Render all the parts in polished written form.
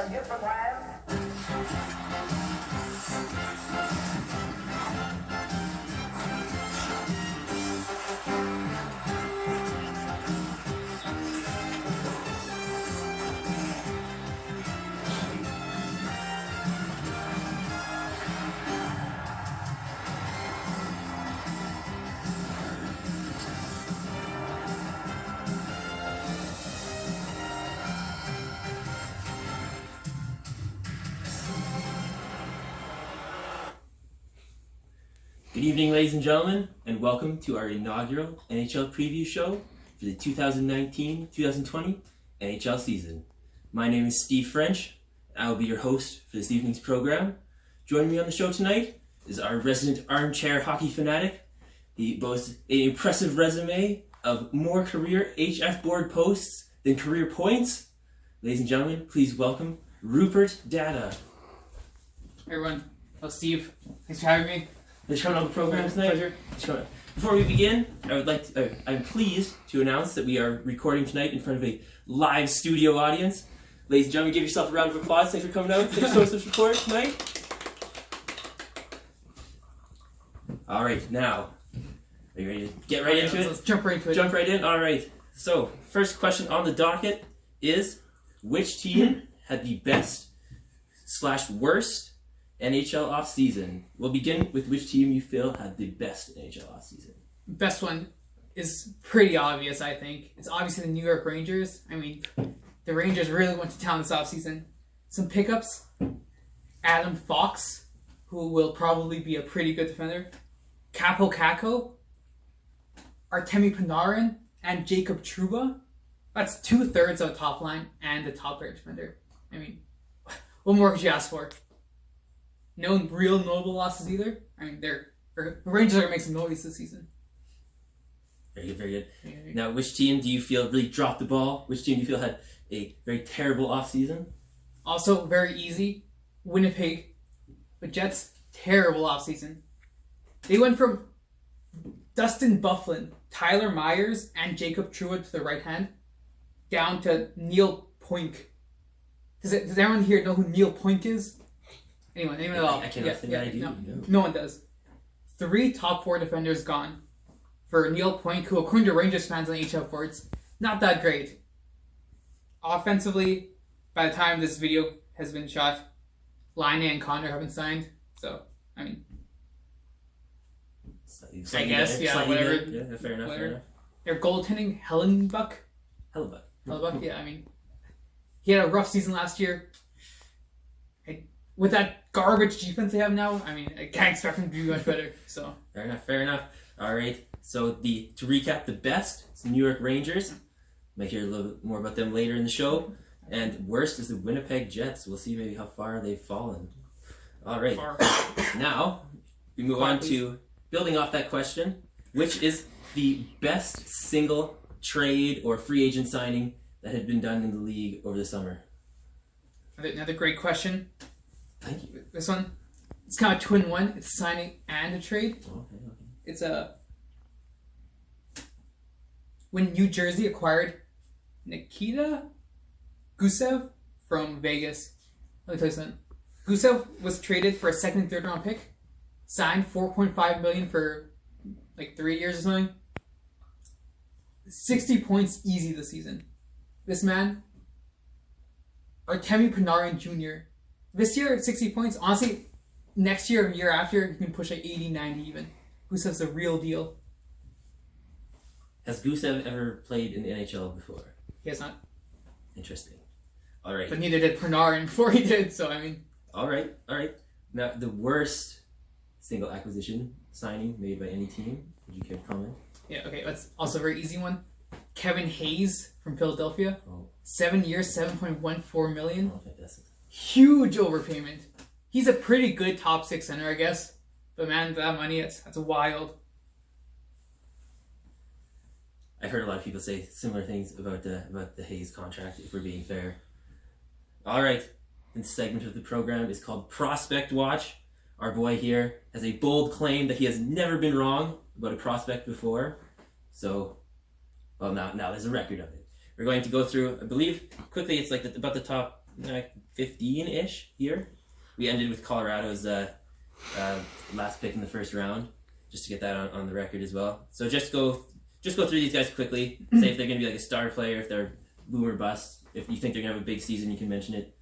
a different land. Good evening, ladies and gentlemen, and welcome to our inaugural NHL Preview show for the 2019-2020 NHL season. My name is Steve French, and I will be your host for this evening's program. Joining me on the show tonight is our resident armchair hockey fanatic. He boasts an impressive resume of more career HF board posts than career points. Ladies and gentlemen, please welcome Rupert Data. Hey everyone, hello Steve. Thanks for having me. Thanks for coming on the program tonight. Pleasure. Before we begin, I'm pleased to announce that we are recording tonight in front of a live studio audience. Ladies and gentlemen, give yourself a round of applause. Thanks for coming out. Thanks for showing support tonight. All right, now, are you ready to get right into it? Let's jump right into it. Jump right in. All right. So, first question on the docket is, which team had the best/worst NHL offseason? We'll begin with which team you feel had the best NHL offseason. Best one is pretty obvious, I think. It's obviously the New York Rangers. I mean, the Rangers really went to town this offseason. Some pickups. Adam Fox, who will probably be a pretty good defender. Capo Kakko, Artemi Panarin, and Jacob Trouba. That's 2/3 of the top line and the top pair defender. I mean, what more could you ask for? No real notable losses either. I mean, the Rangers are going to make some noise this season. Very good, very good. Now, which team do you feel really dropped the ball? Which team do you feel had a very terrible offseason? Also, very easy. Winnipeg. The Jets, terrible offseason. They went from Dustin Byfuglien, Tyler Myers, and Jacob Trouba to the right hand, down to Neil Poink. Does everyone here know who Neil Poink is? Anyone at all? I cannot think I do. No one does. 3 top 4 defenders gone for Neil Poink, who, according to Rangers fans on HF boards, not that great. Offensively, by the time this video has been shot, Laine and Connor haven't signed. So, I mean, I guess, whatever. Yeah, fair enough. Their goaltending, Hellebuck, yeah, I mean, he had a rough season last year. With that garbage defense they have now, I mean, I can't expect them to do much better. So Fair enough. All right. So to recap, the best is the New York Rangers. Might hear a little bit more about them later in the show. And worst is the Winnipeg Jets. We'll see maybe how far they've fallen. All right. Now we move on to building off that question. Which is the best single trade or free agent signing that had been done in the league over the summer? Another great question. Thank you. This one, it's kind of twin one. It's signing and a trade. Okay. It's when New Jersey acquired Nikita Gusev from Vegas. Let me tell you something. Gusev was traded for a second and third round pick, signed $4.5 million for like 3 years or something. 60 points easy this season. This man, Artemi Panarin Jr. This year, 60 points. Honestly, next year or year after, you can push like 80, 90 even. Gusev's a real deal. Has Gusev ever played in the NHL before? He has not. Interesting. All right. But neither did Panarin before he did, so I mean. All right. Now, the worst single acquisition signing made by any team. Would you care to comment? Yeah, okay. That's also a very easy one. Kevin Hayes from Philadelphia. 7 years, $7.14 million. Oh, fantastic. Huge overpayment. He's a pretty good top 6 center, I guess. But man, that money, that's wild. I've heard a lot of people say similar things about the Hayes contract, if we're being fair. All right. This segment of the program is called Prospect Watch. Our boy here has a bold claim that he has never been wrong about a prospect before. So, well, now there's a record of it. We're going to go through, I believe, quickly, it's like about the top 15-ish here. We ended with Colorado's last pick in the first round, just to get that on the record as well. So just go through these guys quickly. Say if they're going to be like a star player, if they're boom or bust. If you think they're going to have a big season, you can mention it.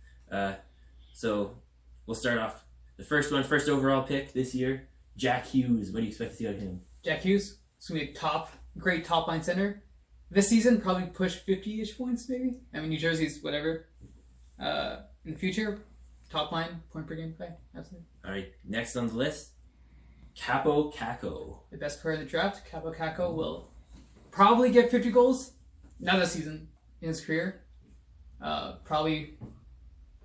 So we'll start off. The first overall pick this year, Jack Hughes. What do you expect to see out of him? Jack Hughes is going to be a great top line center. This season, probably push 50-ish points, maybe. I mean, New Jersey's whatever. In the future, top line, point per game play. Absolutely. All right, next on the list, Capo Caco. The best player in the draft, Capo Caco, will probably get 50 goals. Not this season, in his career. Probably,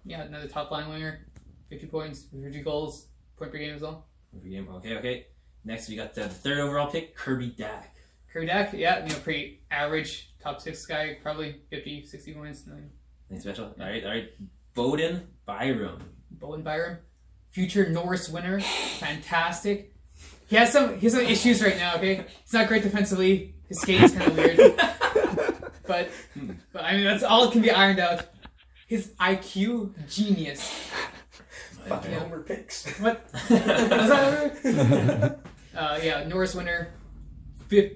another top line winger. 50 points, 50 goals, point per game as well. Point per game, okay. Next, we got the third overall pick, Kirby Dack. Kirby Dack, pretty average top 6 guy, probably 50, 60 points. Nothing special. All right. Bowen Byram. Bowen Byram, future Norris winner, fantastic. He has some issues right now. Okay, he's not great defensively. His skating's kind of weird, but I mean that's all can be ironed out. His IQ, genius. Fucking Homer picks. What? Was that Homer? Norris winner.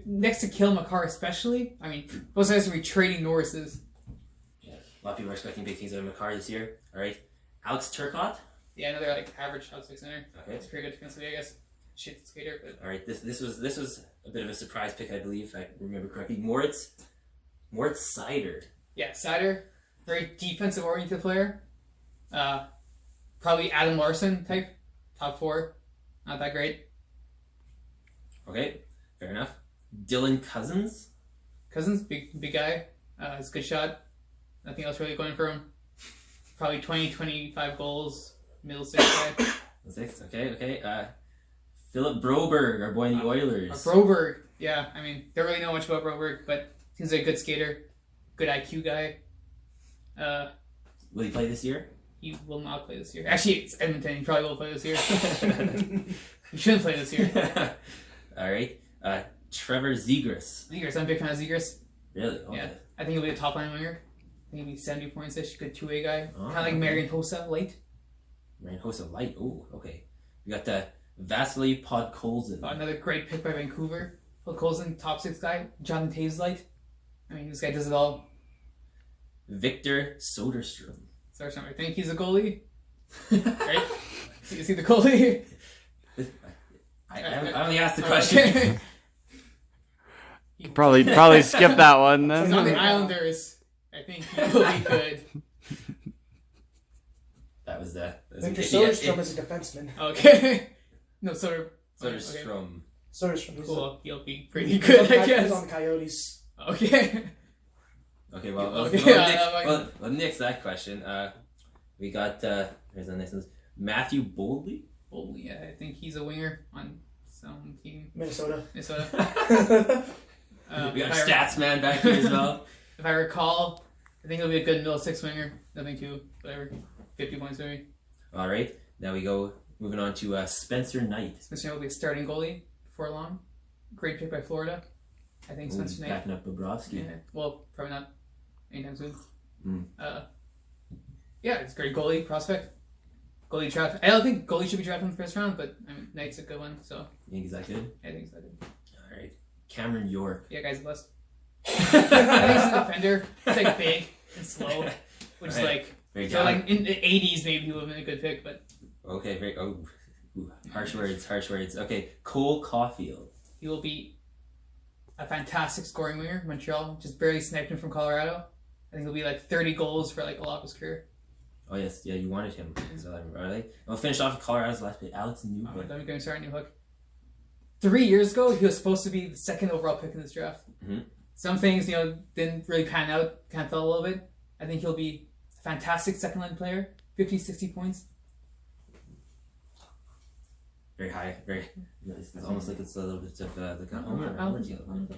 Next to Kill McCarr especially. I mean, both guys will be trading Norrises. Yeah, a lot of people are expecting big things out of McCarr this year. All right, Alex Turcotte. Yeah, another like average top 6 center. Okay, it's pretty good defensively, I guess. Shit skater, but all right. This was a bit of a surprise pick, I believe, if I remember correctly. Moritz Seider. Yeah, Seider, very defensive oriented player. Probably Adam Larson type, top 4, not that great. Okay, fair enough. Dylan Cousins, big guy. It's a good shot. Nothing else really going for him. Probably 20-25 goals, middle 6 guy. 6, okay. Philip Broberg, our boy in the Oilers. Broberg, yeah. I mean, don't really know much about Broberg, but seems like a good skater, good IQ guy. Will he play this year? He will not play this year. Actually, it's Edmonton. He probably will play this year. He shouldn't play this year. All right. Trevor Zegras. I'm a big fan of Zegras. Really? Okay. Yeah. I think he'll be a top line winger. I think he'll be 70 points-ish. Good two-way guy. Oh, Kind of like Marian Hossa, light. Marian Hossa, light. Oh, okay. We got the Vasily Podkolzin. Another great pick by Vancouver. Podkolzin, top 6 guy. Jonathan Toews light. I mean, this guy does it all. Victor Soderstrom. I think he's a goalie. Right? Is he the goalie? I only asked the question. Probably skip that one then. He's on the Islanders. I think he will be good. That was Victor Soderstrom is a defenseman. Okay. No, Soderstrom. Soderstrom. Cool. He'll be pretty good, I guess. He's on the Coyotes. Okay. Okay, well, we'll nix that question. We got, here's the next one. Matthew Boldley? Boldley, yeah. I think he's a winger on some team. Minnesota. We got a stats man back here as well. If I recall, I think he'll be a good middle 6 winger. Nothing too, whatever. 50 points maybe. All right. Now we go, moving on to Spencer Knight. Spencer Knight will be a starting goalie before long. Great pick by Florida. I think Spencer Knight. Backing up Bobrovsky. Yeah. Well, probably not anytime soon. Mm. Yeah, it's a great goalie prospect. Goalie draft. I don't think goalie should be drafted in the first round, but I mean, Knight's a good one. So You think he's that good? I think he's that good. All right. Cameron York. Yeah, guy's blessed. I think he's a defender. He's like big and slow, which is like so like in the 80s maybe he would have been a good pick, but okay, very harsh words. Okay, Cole Caulfield. He will be a fantastic scoring winger. Montreal just barely sniped him from Colorado. I think he'll be like 30 goals for like a lot of his career. Oh yes, yeah, you wanted him. So I'll finish off with Colorado's last pick, Alex Newhook. Let me go and start Newhook. 3 years ago, he was supposed to be the 2nd overall pick in this draft. Mm-hmm. Some things, didn't really pan out. Kind of fell a little bit. I think he'll be a fantastic second-line player. 50, 60 points. Very high. It's almost like it's a little bit of the kind of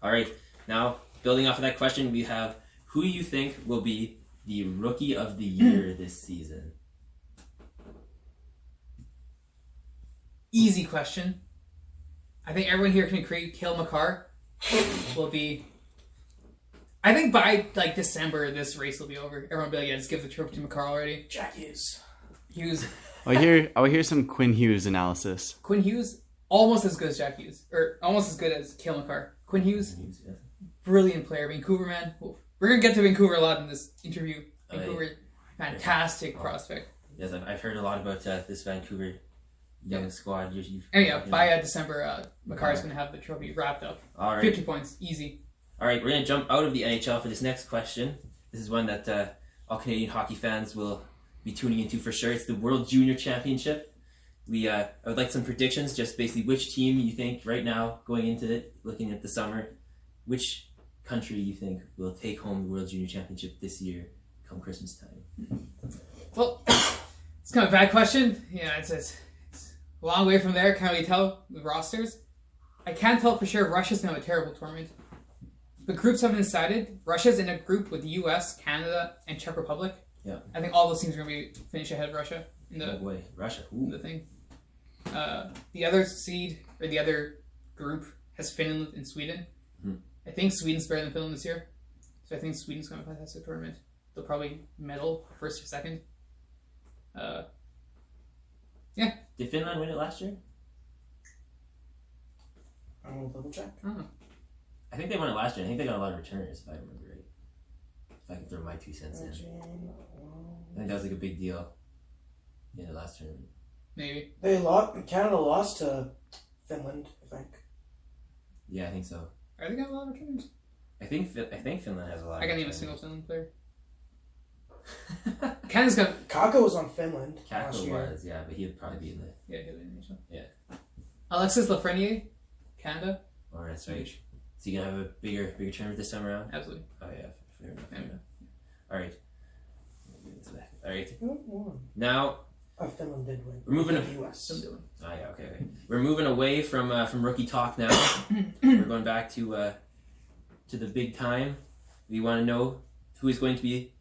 All right. Now, building off of that question, we have who you think will be the Rookie of the Year this season? Easy question. I think everyone here can agree Cale McCarr will be... I I think by like December, this race will be over. Everyone will be like, yeah, just give the trophy to McCarr already. Jack Hughes. Hughes. I hear some Quinn Hughes analysis. Quinn Hughes, almost as good as Jack Hughes. Or almost as good as Cale McCarr. Quinn Hughes, Yeah. brilliant player. Vancouver, man. Oof. We're going to get to Vancouver a lot in this interview. Vancouver, fantastic prospect. Yes, I've heard a lot about this Vancouver young squad. And yeah, by December, McCarr's going to have the trophy wrapped up. All right. 50 points, easy. All right, we're going to jump out of the NHL for this next question. This is one that all Canadian hockey fans will be tuning into for sure. It's the World Junior Championship. I would like some predictions, just basically which team you think right now, going into it, looking at the summer, which country you think will take home the World Junior Championship this year come Christmas time. Well, it's kind of a bad question. Yeah, it's a long way from there. Can't really tell the rosters. I can tell for sure Russia's going to have a terrible tournament. The groups have been decided. Russia's in a group with the U.S., Canada, and Czech Republic. Yeah. I think all those teams are going to be finish ahead of Russia in the Oh boy, Russia. in the thing. The other seed, or the other group, has Finland and Sweden. Hmm. I think Sweden's better than Finland this year. So I think Sweden's going to have a fantastic tournament. They'll probably medal first or second. Yeah. Did Finland win it last year? I'm gonna double check. I don't know. I think they won it last year. I think they got a lot of returners, if I remember right. If I can throw my 2 cents in. I think that was like a big deal in the last tournament. Maybe. They lost. Canada lost to Finland, I think. Yeah, I think so. Are they got a lot of returners? I think Finland has a lot. I of can't name a returners. single Finland player. Canada's got. Kako was on Finland last Kako year. was, yeah, but he'd probably be in the. Yeah, he'll be in the NHL. Yeah. Alexis Lafreniere, Canada. Oh, that's right. So you gonna have a bigger tournament this time around? Absolutely. Oh yeah, fair enough. Fair Yeah. enough. All right. All right. Who won? Now Finland did win. we're moving. The US. Some doing. Oh yeah, okay. We're moving away from rookie talk now. We're going back to the big time. We want to know who is going to be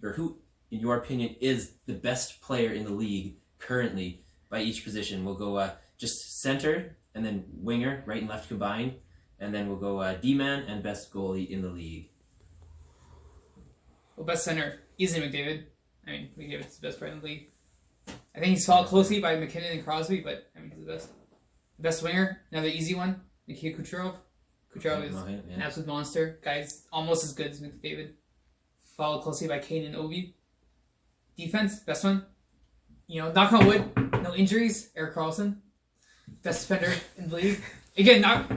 who, in your opinion, is the best player in the league currently by each position. We'll go just center and then winger, right and left combined, and then we'll go D-man and best goalie in the league. Well, best center, easily McDavid. I mean, McDavid's the best player in the league. I think he's followed closely by McKinnon and Crosby, but I mean, he's the best. Best winger, another easy one, Nikita Kucherov. Kucherov is Okay, an absolute monster. Guy's almost as good as McDavid. Followed closely by Kane and Ovi. Defense, best one. You know, knock on wood, no injuries. Erik Karlsson, best defender in the league. Again, not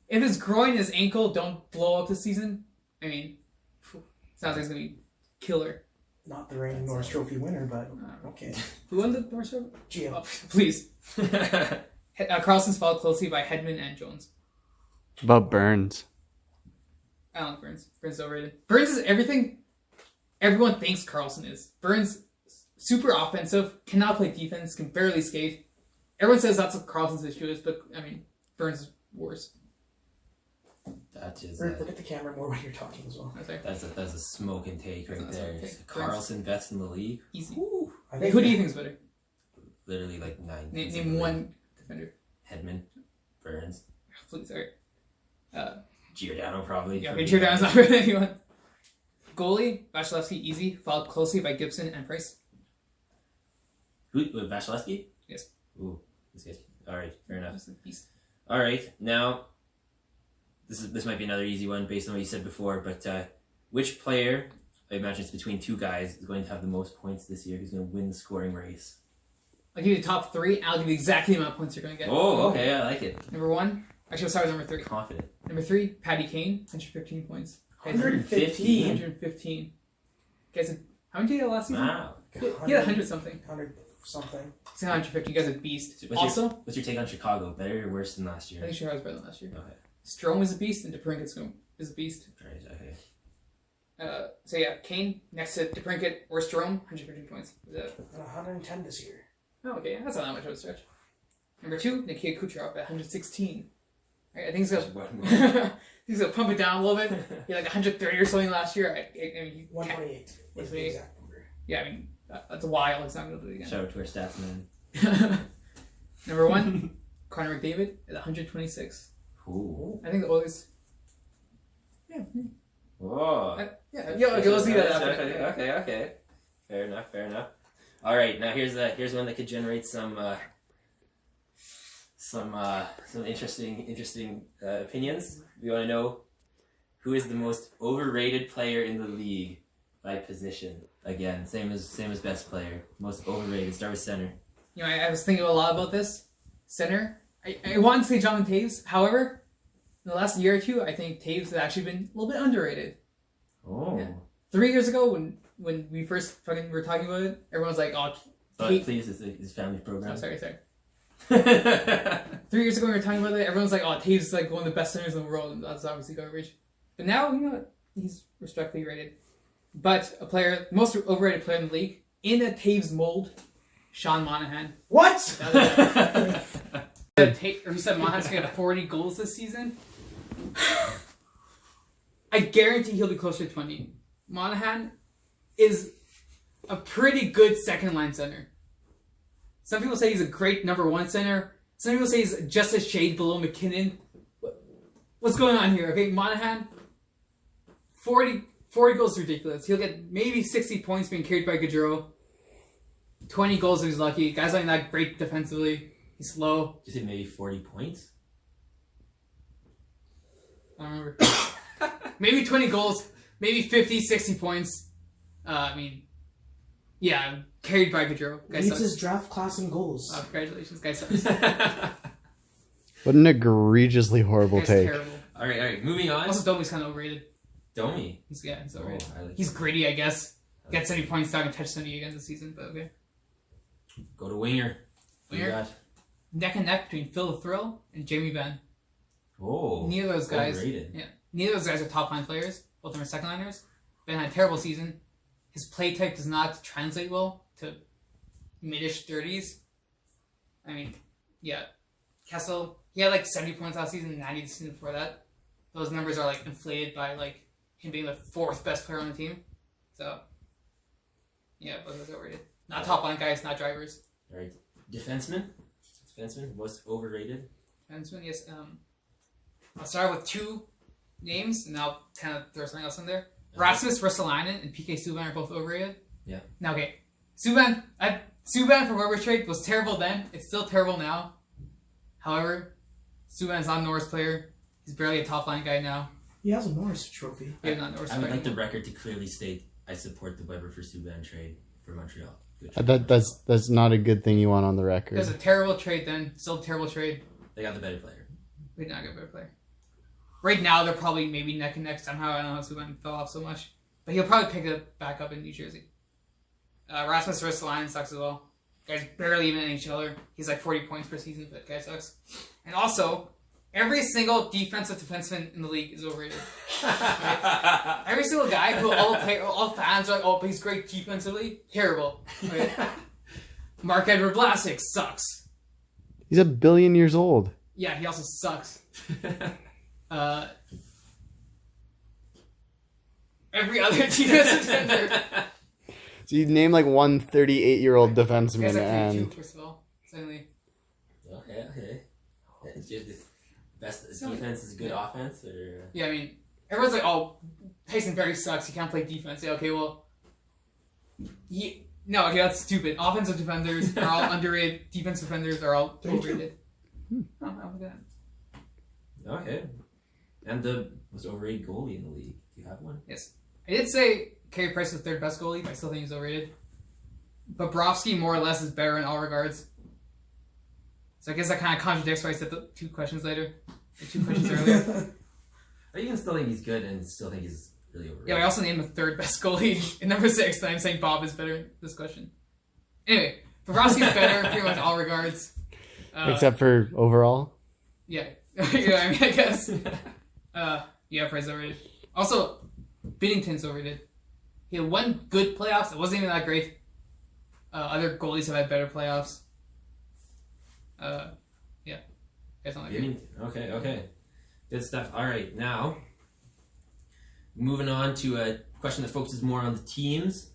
if his groin, his ankle don't blow up this season. I mean, sounds like it's gonna be killer. Not the reigning Norris Trophy winner, but okay. Who won the Norris Trophy? Gio. Oh, please. Carlson's followed closely by Hedman and Jones. About Burns. I don't like Burns. Burns is overrated. Burns is everything everyone thinks Carlson is. Burns, super offensive, cannot play defense, can barely skate. Everyone says that's what Carlson's issue is, but I mean, Burns is worse. That is Look at the camera more when you're talking as well. that's a smoke and take right That's a there. smoke and take. Carlson best in the league. Easy. I Who do you think is better? Literally like 9. Name one defender. Hedman, Burns, Please, sorry. Giordano probably. Yeah, Giordano's not better than anyone. Goalie, Vasilevsky, easy, followed closely by Gibson and Price. Who? Vasilevsky? Yes. Ooh, this guy's all right. Fair enough. Just a beast. All right, now this might be another easy one based on what you said before, but which player? I imagine it's between two guys is going to have the most points this year. Who's going to win the scoring race? I'll give you the top three. I'll give you exactly the amount of points you're going to get. Oh, okay, I like it. Number one. Actually, I'll start with number three. Confident. Number three, Patty Kane, 115 points. 115. 115. Guys, how many did you get last season? Wow. He had 100 something. 100 something. He's 150. You guys are a beast. What's Also, what's your take on Chicago? Better or worse than last I year? think Chicago's better than last year. Okay. Strome is a beast, and DeBrincat is a beast. Right. Okay. So yeah, Kane next to DeBrincat or Strome, 115 points. Is that? 110 this year. Oh, okay, that's not that much of a stretch. Number two, Nikita Kucherov at 116. Right, I think he's gonna pump it down a little bit. He had like 130 or something last year. I mean, 128 is the exact number. yeah, I mean that's a while. It's not gonna do it again. Shout out to our stats man. Number one, Connor McDavid at 126. Ooh. I think the Oilers. Yeah, Whoa. Okay, let's do that after. Okay. Fair enough. All right, now here's one that could generate some interesting opinions. We want to know who is the most overrated player in the league by position. Again, same as best player. Most overrated. Start with center. I was thinking a lot about this. Center. I wanted to say Jonathan Taves. However, in the last year or two, I think Taves has actually been a little bit underrated. Oh. Yeah. 3 years ago, when we first were talking about it, everyone was like, "Oh, Please, it's his family program." Oh, sorry. 3 years ago, when we were talking about it, everyone was like, "Oh, Taves is like one of the best centers in the world," and that's obviously garbage. But now, he's respectfully rated. But most overrated player in the league, in a Taves mold, Sean Monahan. What? He said Monahan's going to get 40 goals this season. I guarantee he'll be closer to 20. Monahan is a pretty good second-line center. Some people say he's a great number one center. Some people say he's just a shade below McKinnon. What's going on here? Okay, Monahan, 40 goals is ridiculous. He'll get maybe 60 points being carried by Gaudreau. 20 goals if he's lucky. Guy's not that great defensively. He's slow. Did you say maybe 40 points? I don't remember. Maybe 20 goals. Maybe 50, 60 points. Carried by Gaudreau. Leads his draft class in goals. Oh, congratulations. Guy sucks. What an egregiously horrible Guy's take. terrible. All right. Moving on. Also, Domi's kind of overrated. Domi. He's overrated. I like He's gritty, I guess. Gets any points, not gonna touch 70 again this season, but okay. Go to winger. What you got? Neck and neck between Phil the Thrill and Jamie Benn. Oh. Neither of those guys. Overrated. Yeah. Neither of those guys are top line players. Both of them are second liners. Ben had a terrible season. His play type does not translate well to mid-ish 30s. Kessel, he had like 70 points last season, 90 the season before that. Those numbers are like inflated by like him being the fourth best player on the team. So, yeah, both of those overrated. Not top line guys, not drivers. All right. Defenseman, most overrated. Defenseman, yes. I'll start with two names, and I'll kind of throw something else in there. Rasmus Ristolainen and PK Subban are both overrated. Yeah. Now, okay. Subban from Weber trade was terrible then. It's still terrible now. However, Subban's not a Norris player. He's barely a top line guy now. He has a Norris trophy. He's not a Norris I would player like the anymore. record to clearly state I support the Weber for Subban trade for Montreal. That's not a good thing you want on the It record. was a terrible trade then. Still a terrible trade. They got the better player. We did not get a better player. Right now, they're probably maybe neck and neck somehow. I don't know how Subban fell off so much. But he'll probably pick it back up in New Jersey. Rasmus Ristolainen sucks as well. Guy's barely even an NHLer. He's like 40 points per season, but guy sucks. And also, every single defensive defenseman in the league is overrated. Right? Every single guy who all fans are like, oh, but he's great defensively. Terrible. Right? Mark-Edward Vlasic sucks. He's 1 billion years old. Yeah, he also sucks. Every other defensive defender. So you name like one 38-year-old Guys defenseman are 32, and first of all. Secondly, Okay. It's just this best defense is good offense, or yeah, everyone's like, oh, Tyson Berry sucks. He can't play defense. Yeah, okay, well, that's stupid. Offensive defenders are all underrated. Defensive defenders are all 32. overrated. I'm good. okay. And the most overrated goalie in the league. Do you have one? Yes, I did say Carey Price was third best goalie, but I still think he's overrated. Bobrovsky more or less is better in all regards. So I guess that kind of contradicts what I said the two questions earlier. Or you can still think he's good and still think he's really overrated. Yeah, I also named the third best goalie in number 6, and I'm saying Bob is better in this question. Anyway, Bobrovsky's better in pretty much all regards. except for overall. Yeah. I guess. Price overrated. Also, Binnington's overrated. He had one good playoffs. It wasn't even that great. Other goalies have had better playoffs. Guys don't like it. Okay. Good stuff. All right, now moving on to a question that focuses more on the teams.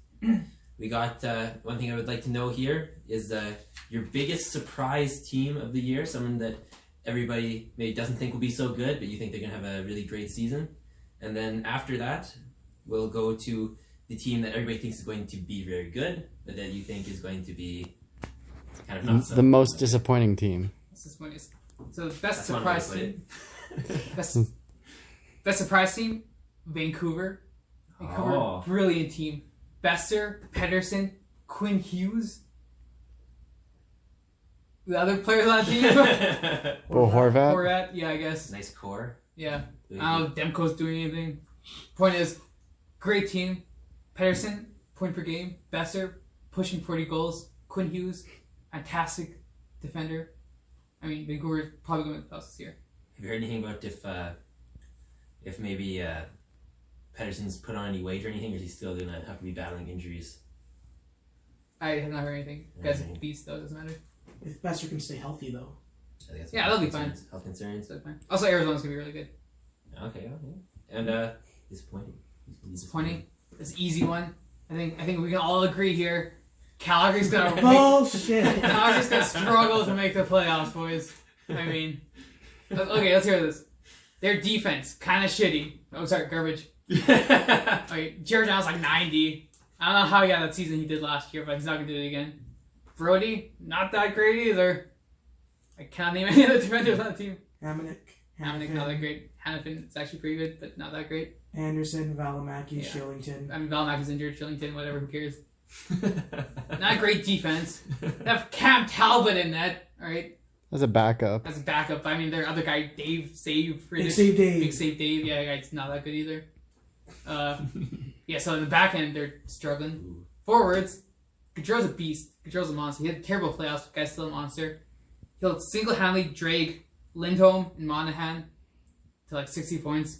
We got one thing I would like to know here is your biggest surprise team of the year, someone that everybody maybe doesn't think will be so good, but you think they're going to have a really great season. And then after that, we'll go to the team that everybody thinks is going to be very good, but that you think is going to be kind of not so. The most disappointing team. This is funny. So the best That's one way to surprise put team. it. Best surprise team, Vancouver. Vancouver, Oh. brilliant team. Besser, Pedersen, Quinn Hughes. The other players on the team. Well, Horvat. Horvat, yeah, I guess. Nice core. Yeah. I don't know if Demko's doing anything. Point is, great team. Pedersen, point per game. Besser, pushing 40 goals. Quinn Hughes, fantastic defender. I mean, Vancouver's probably going to the playoffs this year. Have you heard anything about if maybe Pedersen's put on any weight or anything, or is he still going to have to be battling injuries? I have not heard anything. Guy's a beast, though. It doesn't matter. If Besser can stay healthy, though. I think that's Yeah, they'll be fine. Health concerns. So fine. Also, Arizona's going to be really good. Okay. And disappointing. Disappointing. This easy one. I think we can all agree here. Calgary's gonna Bullshit. Calgary's gonna struggle to make the playoffs, boys. I mean, okay, let's hear this. Their defense kind of shitty. Oh, sorry, garbage. Okay, Jared John's like 90. I don't know how he had that season he did last year, but he's not gonna do it again. Brody, not that great either. I can't name any other defenders on the team. Hamonic, not that great. Hannafin is actually pretty good, but not that great. Anderson, Valimaki, Yeah. Shillington. I mean, Valmack injured, Shillington, whatever, who cares? Not great defense. They have Cam Talbot in net, alright? As a backup. As a backup. I mean, their other guy, Dave Save. Big Save Dave. Big Save Dave. Yeah, it's not that good either. Yeah, so in the back end, they're struggling. Forwards, Gaudreau's a beast. Gaudreau's a monster. He had terrible playoffs, but guy's still a monster. He'll single-handedly drag Lindholm and Monahan to like 60 points.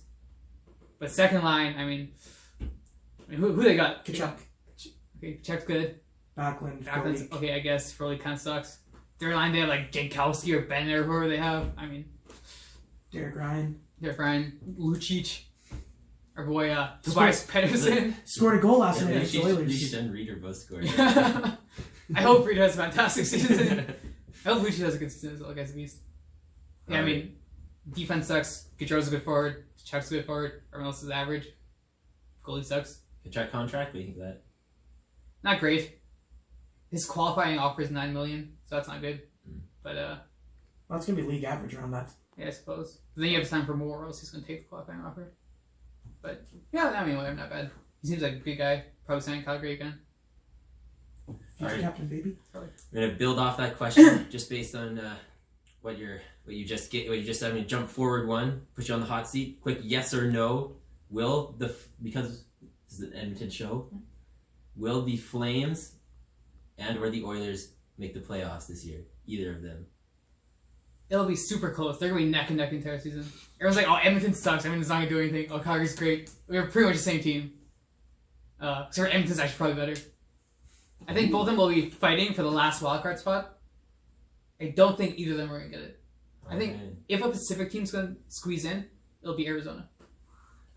But second line, I mean who they got? Kachuk. Okay, Kachuk's good. Backlund. Backlund's Foley. okay, I guess. Foley kind of sucks. Third line, they have like Jankowski or Bennett or whoever they have. I mean, Derek Ryan. they're fine. Lucic. Our boy Tobias Pedersen. Scored a goal last Yeah, night against the Oilers. Lucic and Reed are both scored. I hope Reed has a fantastic season. I hope Lucic has a good season as well, guy's a beast. Yeah, I mean, defense sucks. Gaudreau's a good forward. Chuck's a good forward. Everyone else is average. Goalie sucks. Kachuk contract, what do you think of that? Not great. His qualifying offer is $9 million, so that's not good. But Well, it's going to be league average around that. yeah, I suppose. But then you have to sign for more, or else he's going to take the qualifying offer. But yeah, I mean, whatever, not bad. He seems like a good guy. Probably signing Calgary again. Future Alright. captain, baby. We're gonna build off that question just based on what you just said. I'm gonna jump forward one, put you on the hot seat. Quick yes or no. Will because this is an Edmonton show, will the Flames and or the Oilers make the playoffs this year? Either of them. It'll be super close. They're going to be neck and neck the entire season. Everyone's like, oh, Edmonton sucks. Edmonton's not going to do anything. Oh, Calgary's great. We're pretty much the same team. Except for Edmonton's actually probably better. I think both of them will be fighting for the last wildcard spot. I don't think either of them are going to get it. I think if a Pacific team's going to squeeze in, it'll be Arizona.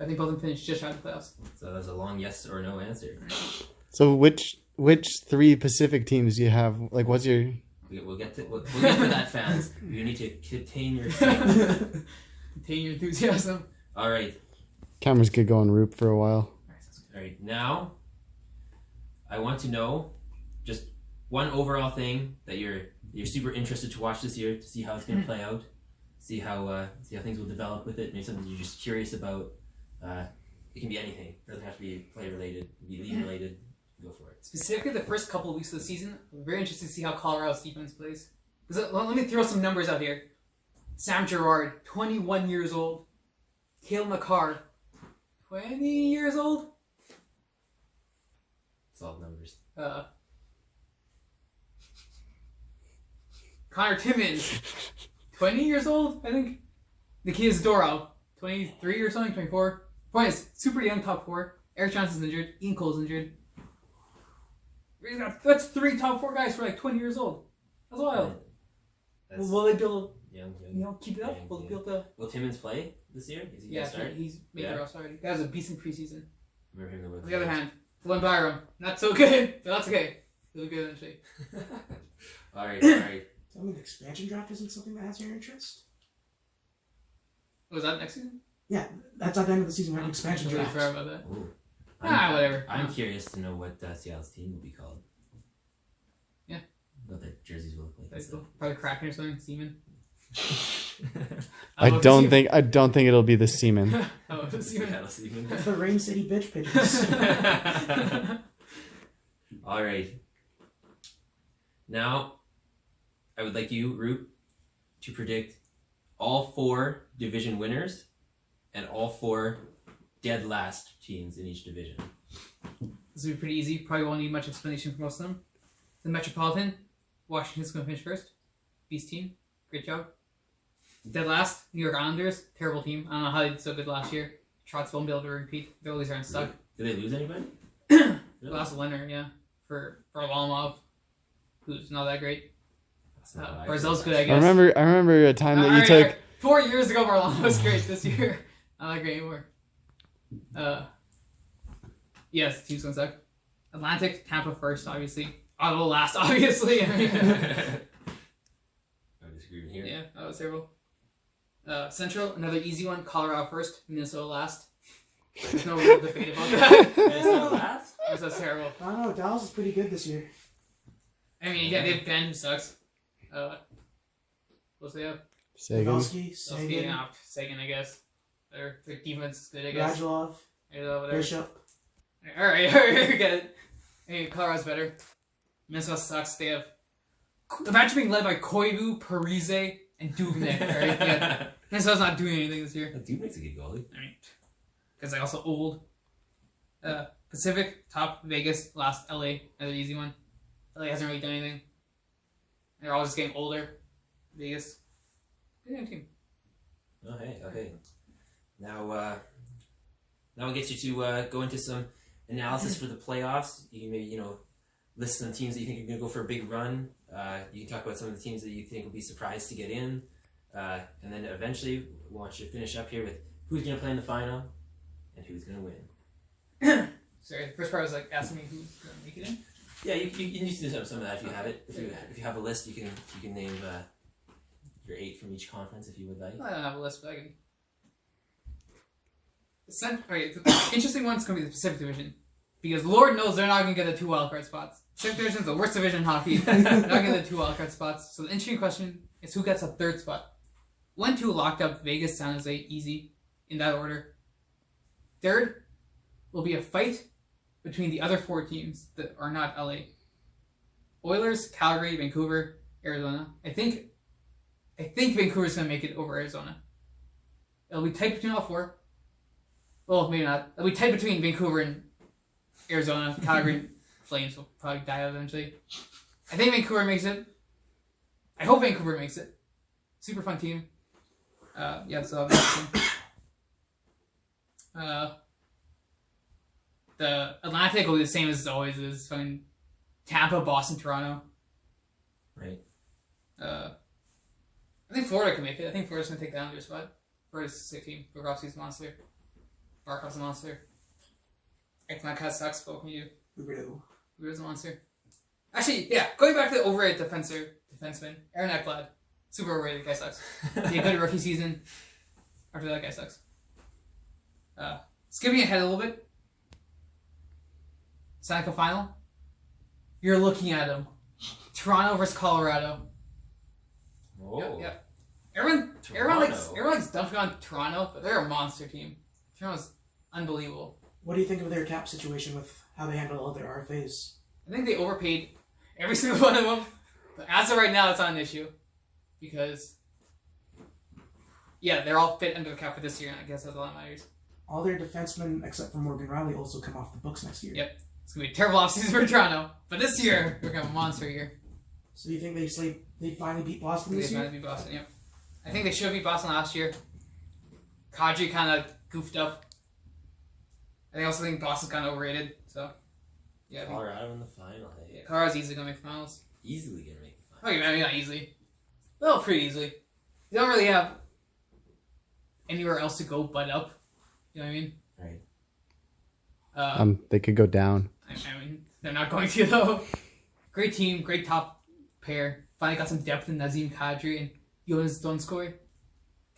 I think both of them finish just shy of the playoffs. So that's a long yes or no answer. So which 3 Pacific teams do you have? Like, what's your... We'll get to that, fans. You need to contain yourself. Contain your enthusiasm. All right. Cameras could go on Roop for a while. All right. Now, I want to know just one overall thing that you're super interested to watch this year, to see how it's going to play out, see how things will develop with it. Maybe something you're just curious about. It can be anything. It doesn't have to be play related. It can be league related. Go for it. Specifically, the first couple of weeks of the season, I'm very interested to see how Colorado's defense plays. Let me throw some numbers out here. Sam Girard, 21 years old. Cale Makar, 20 years old. Solid numbers. Connor Timmins, 20 years old, I think. Nikita Zadorov, 23 or something, 24. Point is, super young top 4. Eric Johnson's injured. Ian Cole's injured. That's 3 top 4 guys for like 20 years old. That's wild. That's Will they build, young. keep it up? Young, Will they yeah. build the... Will Timmins play this year? Is he Yeah, gonna start? he's made Yeah. the roster already. That was a decent preseason. Remember him On the other hand, Glenn Byram, not so good, but that's okay. He'll be good eventually. All right. Tell me the expansion draft isn't something that has your interest? Was that next season? Yeah, that's at the end of the season. We have an I expansion completely draft. forgot about that. Ooh. Whatever. I'm curious to know what Seattle's team will be called. Yeah. What their jerseys will look like. That's cool. Probably Kraken or something. Seaman. I don't think it'll be the Seaman. Oh, the Seaman. Seattle Seaman. It's the Rain City bitch pigeons. All right. Now, I would like you, Root, to predict all 4 division winners and all 4 dead last teams in each division. This will be pretty easy. Probably won't need much explanation for most of them. The Metropolitan, Washington's going to finish first. Beast team, great job. Dead last, New York Islanders, terrible team. I don't know how they did so good last year. Trotz won't be able to repeat. They're always aren't stuck. Did they lose anybody? They lost Leonard, yeah, for Varlamov, who's not that great. That's not what I Barzal's heard. good, I I guess. remember a time that you took. 4 years ago, Varlamov was great. This year, not that great anymore. Yes, team's gonna suck. Atlantic, Tampa first, obviously. Ottawa last, obviously. I mean, No disagreement here. yeah, that was terrible. Central, another easy one. Colorado first, Minnesota last. There's no real debate about that. Minnesota last? That's terrible. I don't know. Dallas is pretty good this year. I mean, yeah, they have Ben who sucks. What's they have? Sagan. Pavelski, Sagan, Sagan, I guess. Their defense is good, I guess. Radulov, Whatever. Bishop. Alright, we get it. Hey, Colorado's better. Minnesota sucks. They have. Imagine being led by Koivu, Parise, and Dubnyk, right? Yeah. Minnesota's not doing anything this year. Dubnyk's a good goalie. I mean, because they're also old. Pacific, top, Vegas, last, LA, another easy one. LA hasn't really done anything. They're all just getting older. Vegas. Good young team. Oh, hey, okay. Now we'll get you to go into some analysis for the playoffs. You can maybe, list some teams that you think are going to go for a big run. You can talk about some of the teams that you think will be surprised to get in. And then eventually, we want you to finish up here with who's going to play in the final and who's going to win. Sorry, the first part was asking me who's going to make it in. Yeah, you can just do some of that if you have it. If you have a list, you can name your 8 from each conference if you would like. I don't have a list, but I can. The interesting one's going to be the Pacific Division. Because Lord knows they're not going to get the 2 wildcard spots. Pacific Division is the worst division in hockey. They're not going to get the 2 wildcard spots. So the interesting question is who gets a 3rd spot. 1, 2 locked up, Vegas, San Jose, easy, in that order. 3rd will be a fight between the other 4 teams that are not LA. Oilers, Calgary, Vancouver, Arizona. I think Vancouver's going to make it over Arizona. It'll be tight between all 4. Well, maybe not. It'll be tight between Vancouver and Arizona. Calgary Flames will probably die out eventually. I think Vancouver makes it. I hope Vancouver makes it. Super fun team. So the Atlantic will be the same as it always is. Fucking Tampa, Boston, Toronto. Right. I think Florida can make it. I think Florida's gonna take the Islanders spot. Florida's a sick team. Bobrovsky's a monster. Barkov's a monster. Ekman sucks, but what can you do? Rube's a monster. Actually, yeah, going back to the overrated defenseman, Aaron Ekblad. Super overrated, guy sucks. He had a good rookie season. After that, guy sucks. Skipping ahead a little bit. Stanley Final. You're looking at him. Toronto versus Colorado. Oh. Yep. Everyone likes dumping on Toronto, but they're a monster team. Toronto's unbelievable. What do you think of their cap situation with how they handle all their RFAs? I think they overpaid every single one of them. But as of right now, it's not an issue. Because, they're all fit under the cap for this year, and I guess that's all that matters. All their defensemen, except for Morgan Riley, also come off the books next year. Yep. It's going to be a terrible offseason for Toronto. But this year, we're going to have a monster year. So do you think they finally beat Boston this They year? finally beat Boston, yep. I think they should have beat Boston last year. Kadri kind of goofed up. I also think Boston's kind of overrated, so... Yeah, Colorado in the final. Hey. Yeah, Colorado's easily going to make the finals. Easily going to make the final. Okay, maybe not easily. Well, pretty easily. They don't really have anywhere else to go but up. You know what I mean? Right. They could go down. I mean, they're not going to, though. Great team, great top pair. Finally got some depth in Nazem Kadri and Jonas Donskoy.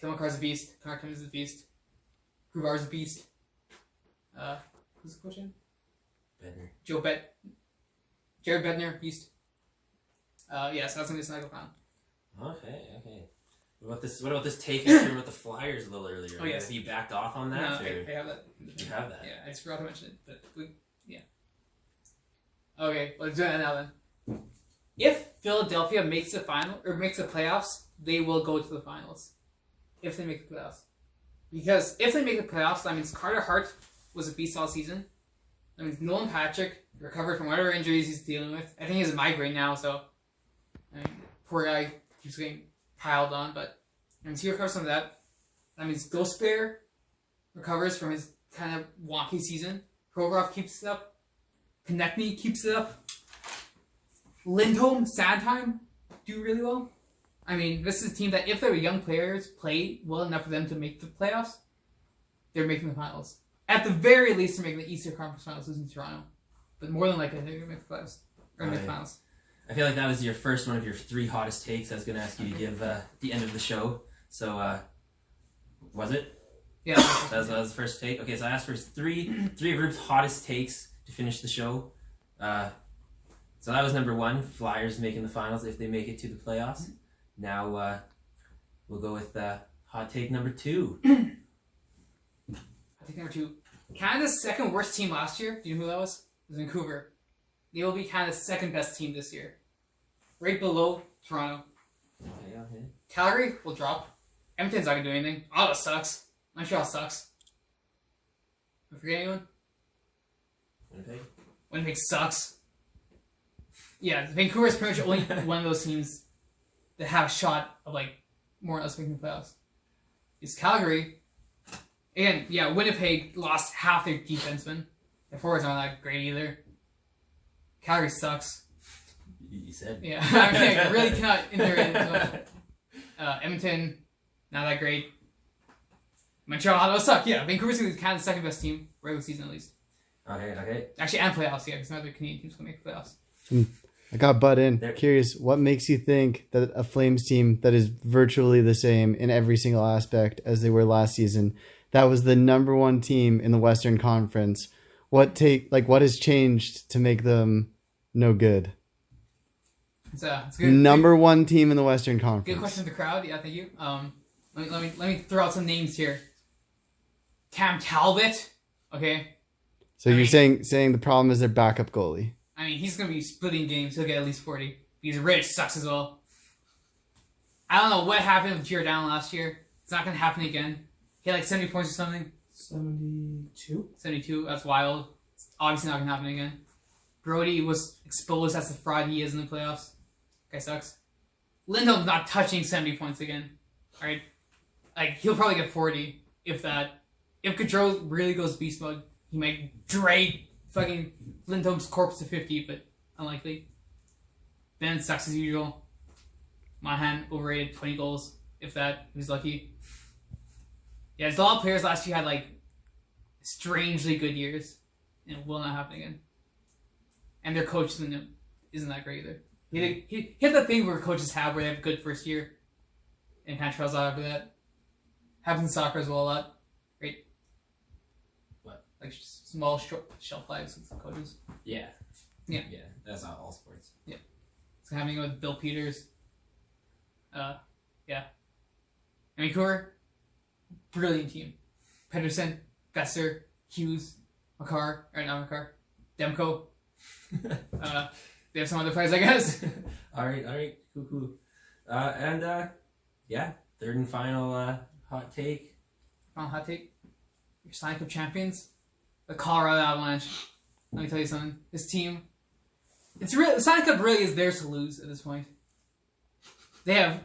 Timo Kar's a beast. Connor Timmins is a beast. Gruvar's a beast. Who's the coach in? Better. Jared Bednar, beast. So that's gonna be a Stanley Cup final. Okay. What about this take I shared with the Flyers a little earlier? Oh, yes. Have you backed off on that? No, or? I have that. You have that? Yeah, I just forgot to mention it, but yeah. Okay, let's do that now then. If Philadelphia makes the final or makes the playoffs, they will go to the finals. If they make the playoffs, because if they make the playoffs, that means Carter Hart was a beast all season. That means Nolan Patrick recovered from whatever injuries he's dealing with. I think he has a migraine now, so I mean, poor guy keeps getting piled on, but he recovers from that. That means Ghost Bear recovers from his kind of wonky season. Provorov keeps it up. Konechny keeps it up. Lindholm, Sandheim do really well. I mean, this is a team that if their young players play well enough for them to make the playoffs, they're making the finals. At the very least, they're making the Eastern Conference Finals losing to Toronto. But more than likely, they're going to make the playoffs. Or make the finals. I feel like that was your first one of your 3 hottest takes. I was going to ask you to give the end of the show. So, was it? Yeah. That was the first take. Okay, so I asked for three of Rube's hottest takes to finish the show. So that was number 1, Flyers making the finals if they make it to the playoffs. Now we'll go with hot take number 2. Hot take number 2. Canada's second worst team last year. Do you know who that was? It was Vancouver. They will be Canada's second best team this year. Right below Toronto. Okay. Calgary will drop. Edmonton's not going to do anything. Ottawa sucks. Montreal sucks. Am I forgetting anyone? Winnipeg sucks. Yeah, Vancouver's pretty much only one of those teams that have a shot of more or less making the playoffs. It's Calgary. Again, yeah, Winnipeg lost half their defensemen. Their forwards aren't that great either. Calgary sucks. You said. Yeah, I really cannot enter it. Edmonton, not that great. Montreal, Ottawa suck. Yeah, Vancouver's going to be kind of the second best team regular season at least. Okay. Actually, and playoffs, yeah, because none of the Canadian teams will make the playoffs. I got butt in. There. Curious, what makes you think that a Flames team that is virtually the same in every single aspect as they were last season, that was the number 1 team in the Western Conference, what has changed to make them no good? It's good. Number 1 team in the Western Conference. Good question to the crowd. Yeah, thank you. Let me throw out some names here. Cam Talbot. Okay. So you're saying the problem is their backup goalie. I mean, he's going to be splitting games. He'll get at least 40. Because Rich sucks as well. I don't know what happened with Giordano last year. It's not going to happen again. He had 70 points or something. 72? 72. That's wild. It's obviously not going to happen again. Brody was exposed as the fraud he is in the playoffs. Guy sucks. Lindholm's not touching 70 points again. Alright? He'll probably get 40, if that. If Gaudreau really goes beast mode, he might drag fucking Lindholm's corpse to 50, but unlikely. Ben sucks as usual. Monahan overrated, 20 goals, if that. If he's lucky. Yeah, there's a lot of players last year had strangely good years, and it will not happen again. And their coach isn't that great either. He had that thing where coaches have where they have a good first year, and kind of trails out after that. Happens in soccer as well a lot. Right? What? Small short shelf lives with coaches. Yeah. Yeah. Yeah. That's not all sports. Yeah. It's happening with Bill Peters. Yeah. Vancouver, brilliant team. Pedersen, Besser, Hughes, Demko. They have some other players, I guess. all right, cool. Third and final hot take. Final hot take. Your Stanley Cup champions, the Colorado Avalanche. Let me tell you something. This team, the Stanley Cup really is theirs to lose at this point. They have,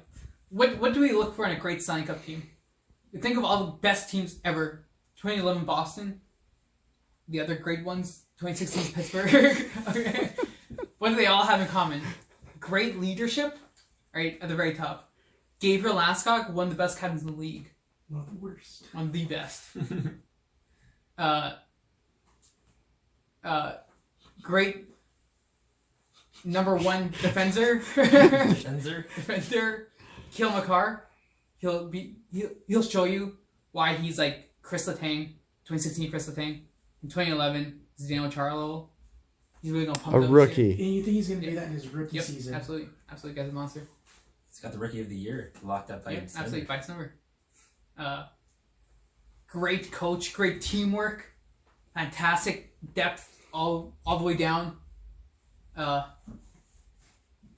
what do we look for in a great Stanley Cup team? You think of all the best teams ever. 2011 Boston. The other great ones, 2016 Pittsburgh. Okay. What do they all have in common? Great leadership, right, at the very top. Gabriel Landeskog, one of the best captains in the league. One of the worst. One of the best. Great number 1 defender. Defender. Kill McCarr. He'll show you why he's Chris Letang, 2016 Chris Letang. In 2011, Zdeno Charlo. He's really gonna pump A it up this rookie. year. And you think he's going to do that in his rookie season? Absolutely. Absolutely, guy's a monster. He's got the Rookie of the Year locked up by Yep, December. absolutely, by December. Great coach, great teamwork, fantastic depth all the way down. If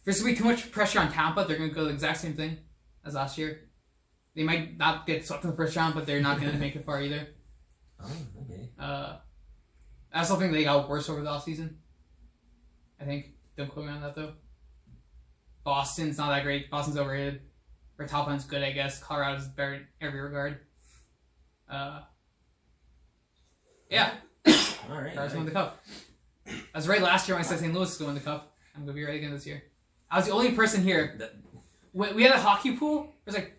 there's going to be too much pressure on Tampa, they're going to go the exact same thing as last year. They might not get swept in the first round, but they're not going to make it far either. Oh, okay. That's something they got worse over the offseason. I think. Don't quote me on that, though. Boston's not that great. Boston's overrated. Their top line's good, I guess. Colorado's better in every regard. Yeah. All right. Colorado's won the cup. I was right last year when I said St. Louis was going to win the cup. I'm going to be right again this year. I was the only person here. When we had a hockey pool. It was like,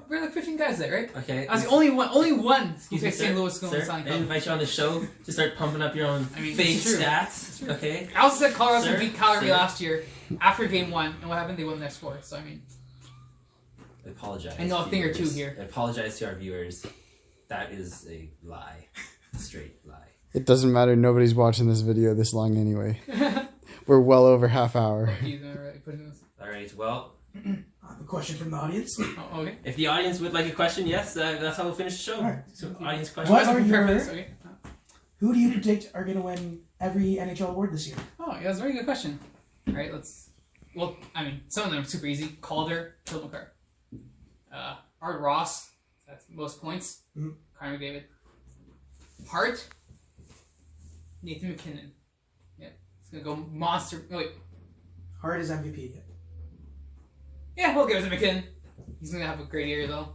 we're like 15 guys there, right? Okay. I was the only one who Excuse said me, St. Louis was going to win the sir, Stanley I didn't Cup. invite you on the show to start pumping up your own fake it's true. stats. It's true. Okay. I also said Colorado was going Sir, to beat Calgary sir. last year after game 1. And what happened? They won the next 4. So, I mean, I apologize. I know a thing or two viewers. here. I apologize to our viewers. That is a lie. A straight lie. It doesn't matter. Nobody's watching this video this long anyway. We're well over half hour. He's not really pushing this. All right. Well, I have a question from the audience. Oh, okay. if the audience would like a question, yes, that's how we'll finish the show. All right. So, audience I questions. What wasn't are prepared for your- this. Okay. Who do you predict are going to win every NHL award this year? Oh, yeah, that's a very good question. All right, well, I mean, some of them are super easy. Calder, Kilmaker. Art Ross, that's most points. Mhm. Connor McDavid. Hart, Nathan McKinnon. Yeah, it's going to go monster. Oh, wait. Hart is MVP. Yeah, we'll give it to McKinnon. He's going to have a great year, though.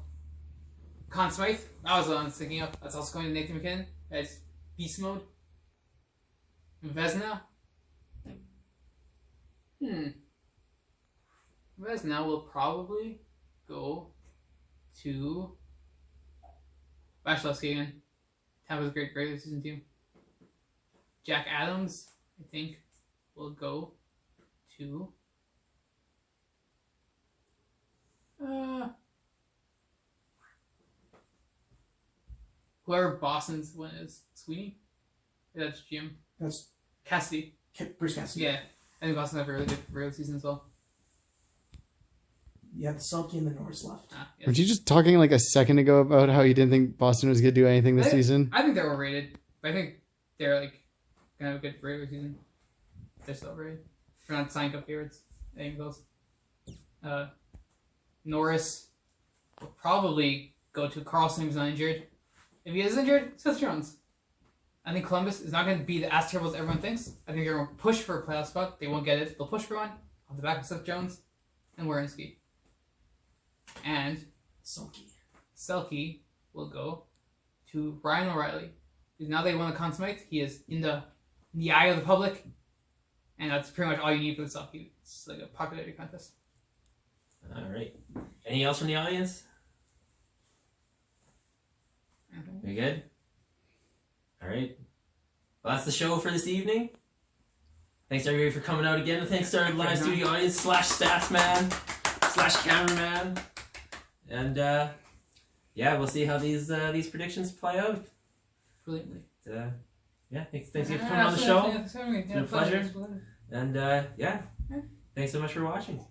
Conn Smythe, that was the one I was thinking of. That's also going to Nathan McKinnon. That's beast mode. Vezina. Vezina will probably go to Vasilevsky again. Tampa's a great regular season team. Jack Adams, I think, will go to whoever Boston's one is. Sweeney? Yeah, that's Jim. That's Cassidy. Bruce Cassidy. Yeah. I think Boston have a really good regular season as well. You have the Selke and the Norris left. Yeah. Weren't you just talking like a second ago about how you didn't think Boston was going to do anything this season? I think they're overrated. But I think they're like gonna have a good regular season. They're still overrated. They're not signing up favorites. I think those. Norris will probably go to Carlson if he's not injured. If he is injured, Seth Jones. I think Columbus is not going to be as terrible as everyone thinks. I think they're going to push for a playoff spot. They won't get it. They'll push for one off the back of Seth Jones and Werenski. And Selke will go to Ryan O'Reilly. Because now they won the Conn Smythe, he is in the eye of the public. And that's pretty much all you need for the Selke. It's like a popularity contest. All right. Anything else from the audience? Mm-hmm. We good? All right. Well, that's the show for this evening. Thanks everybody for coming out again. And thanks to our live studio audience / statsman / cameraman. And yeah, we'll see how these predictions play out. Brilliantly. Yeah, thanks again for coming on the show. It's been a pleasure. And yeah, thanks so much for watching.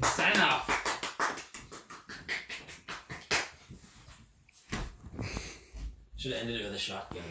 Sign off. Should have ended it with a shotgun.